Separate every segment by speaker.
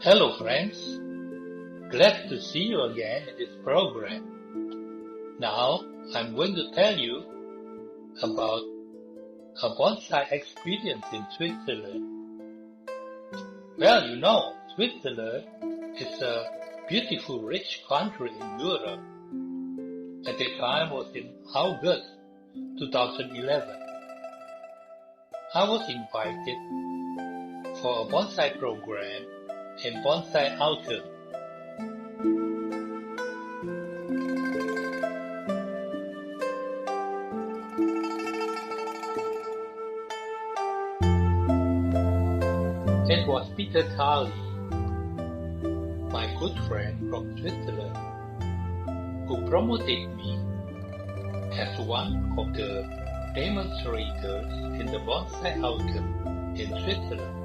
Speaker 1: Hello friends, glad to see you again in this program. Now I'm going to tell you about a bonsai experience in Switzerland. Well, Switzerland is a beautiful rich country in Europe. At the time was in August 2011. I was invited for a bonsai program in Bonsai Autumn. It was Peter Talley, my good friend from Switzerland, who promoted me as one of the demonstrators in the Bonsai Autumn in Switzerland.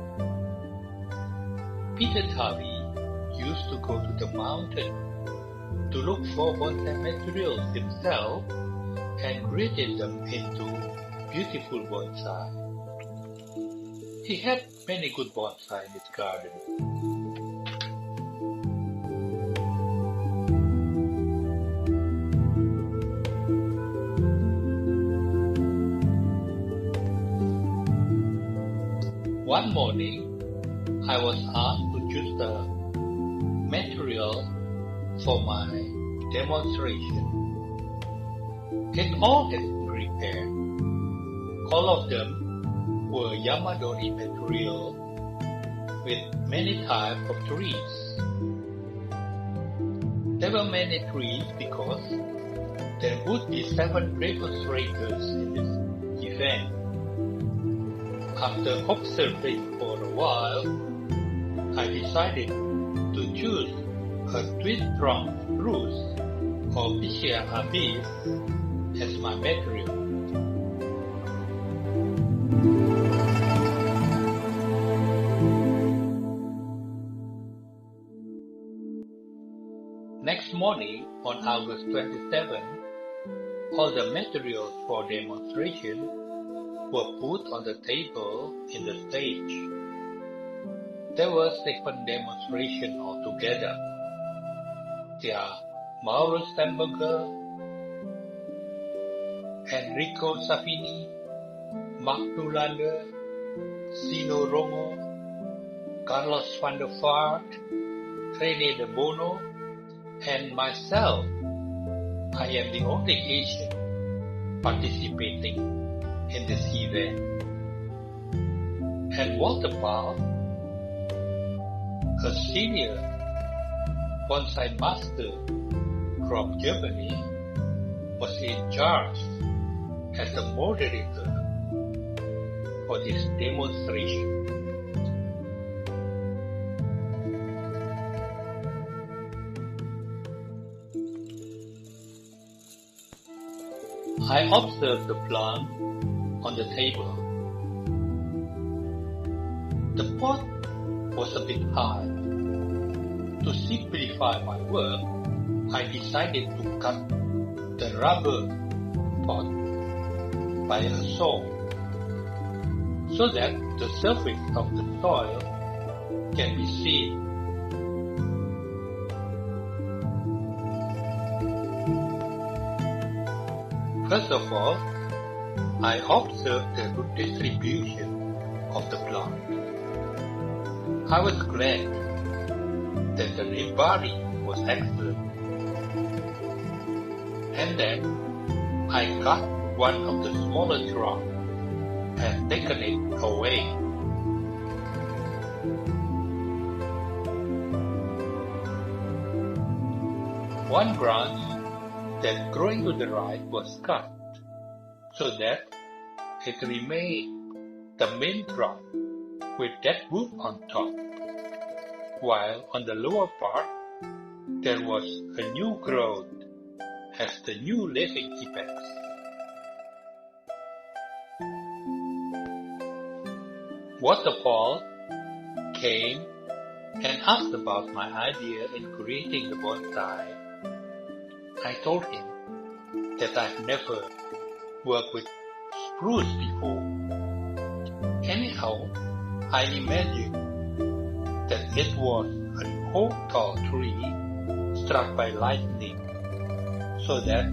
Speaker 1: Peter Talley used to go to the mountain to look for bonsai materials himself and created them into beautiful bonsai. He had many good bonsai in his garden. One morning, I was asked to choose the material for my demonstration. It all had been prepared. All of them were Yamadori material with many types of trees. There were many trees because there would be 7 demonstrators in this event. After observing for a while, I decided to choose a twin-trunk spruce or Pichia abies as my material. Next morning, on August 27, all the materials for demonstration were put on the table in the stage. There were 7 demonstrations altogether. They are Mauro Stemberger, Enrico Savini, Mark Nulander, Sino Romo, Carlos van der Vaart, René de Bono, and myself. I am the only Asian participating in this event. And Walter Paul, a senior bonsai master from Germany, was in charge as the moderator for this demonstration. I observed the plant on the table. The pot was a bit high. To simplify my work, I decided to cut the rubber pot by a saw so that the surface of the soil can be seen. First of all, I observed the root distribution of the plant. I was glad that the ribari was excellent. And then I cut one of the smaller trunks and taken it away. One branch that growing to the right was cut so that it remained the main trunk with that wood on top, while on the lower part there was a new growth as the new living apex. Waterfall came and asked about my idea in creating the bonsai. I told him that I've never worked with spruce before. Anyhow, I imagined that it was whole tall tree struck by lightning, so that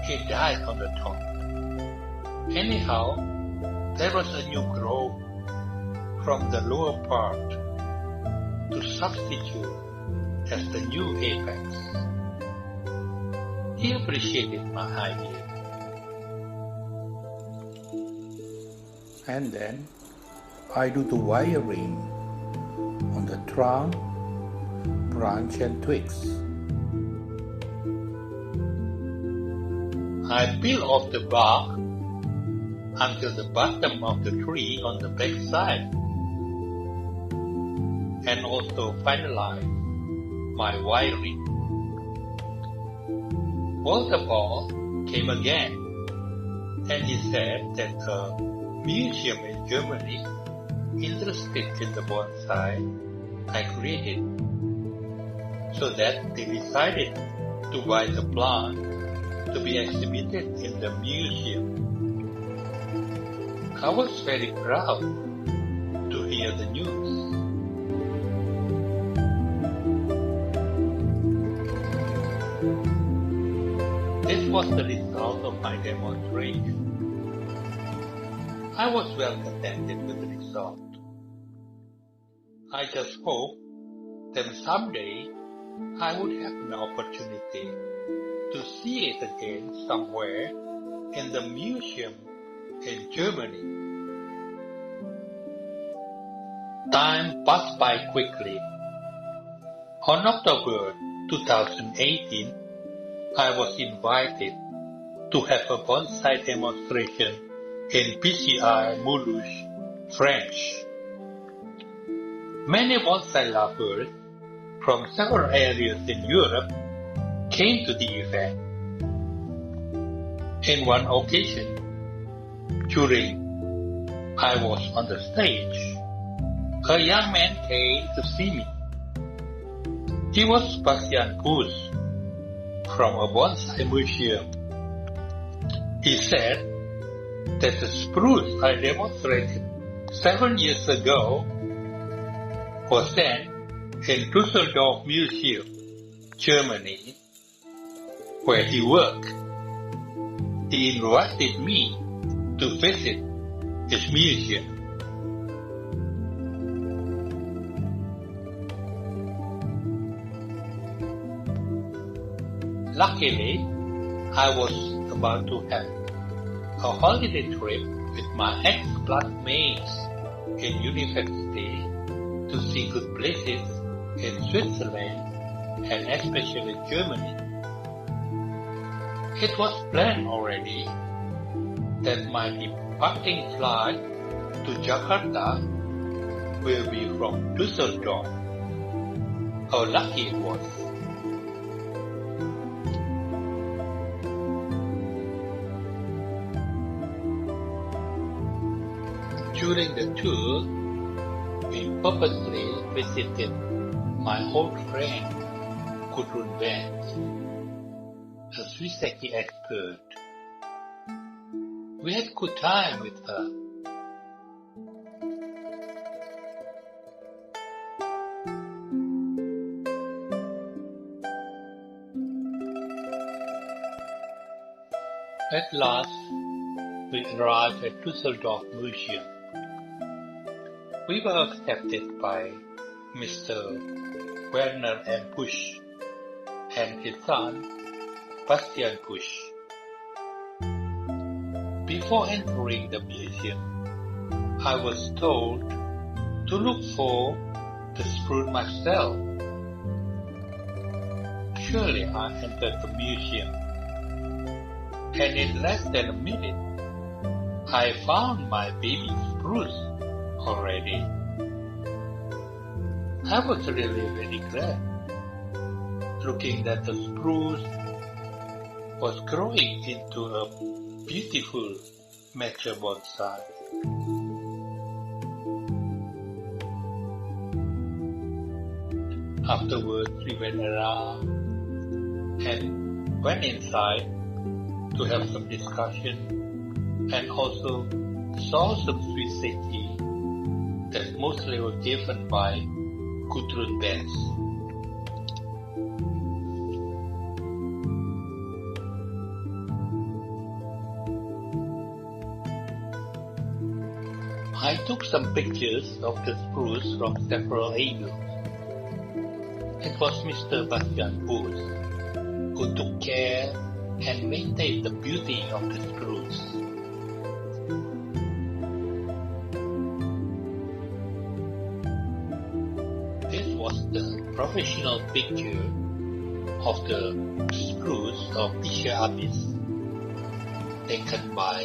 Speaker 1: it died on the top. Anyhow, there was a new growth from the lower part to substitute as the new apex. He appreciated my idea. And then I do the wiring on the trunk, branch and twigs. I peel off the bark until the bottom of the tree on the back side, and also finalize my wiring. Walter Ball came again, and he said that a museum in Germany interested in the bonsai I created, so that they decided to buy the plant to be exhibited in the museum. I was very proud to hear the news. This was the result of my demonstration. I was well contented with the result. I just hope that someday I would have an opportunity to see it again somewhere in the museum in Germany. Time passed by quickly. On October 2018, I was invited to have a bonsai demonstration in PCI Mulhouse, France. Many bonsai lovers from several areas in Europe came to the event. In one occasion, during I was on the stage, a young man came to see me. He was Bastian Kuss from a bonsai museum. He said that the spruce I demonstrated 7 years ago was then in Düsseldorf Museum, Germany, where he worked. He invited me to visit his museum. Luckily, I was about to have a holiday trip with my ex-classmates in university to see good places in Switzerland and especially Germany. It was planned already that my departing flight to Jakarta will be from Düsseldorf. How lucky it was. During the tour, we purposely visited my old friend Gudrun Benz, a Swiseki expert. We had good time with her. At last, we arrived at Düsseldorf Museum. We were accepted by Mr. Werner M. Busch and his son, Bastian Busch. Before entering the museum, I was told to look for the spruce myself. Surely I entered the museum, and in less than a minute, I found my baby spruce already. I was really very glad, looking that the spruce was growing into a beautiful mature bonsai. Afterwards, we went around and went inside to have some discussion, and also saw some Swiseki that mostly were given by Gudrun Benz. I took some pictures of the spruce from several angles. It was Mr. Bastian Bush who took care and maintained the beauty of the spruce. This was the professional picture of the spruce of Pisha Abyss, taken by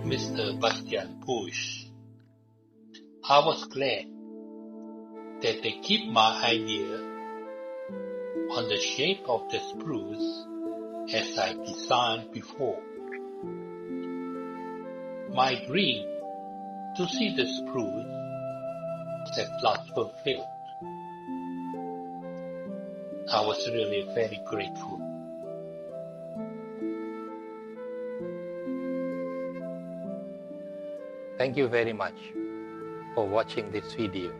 Speaker 1: Mr. Bastian Bush. I was glad that they keep my idea on the shape of the spruce as I designed before. My dream to see the spruce is at last fulfilled. I was really very grateful. Thank you very much for watching this video.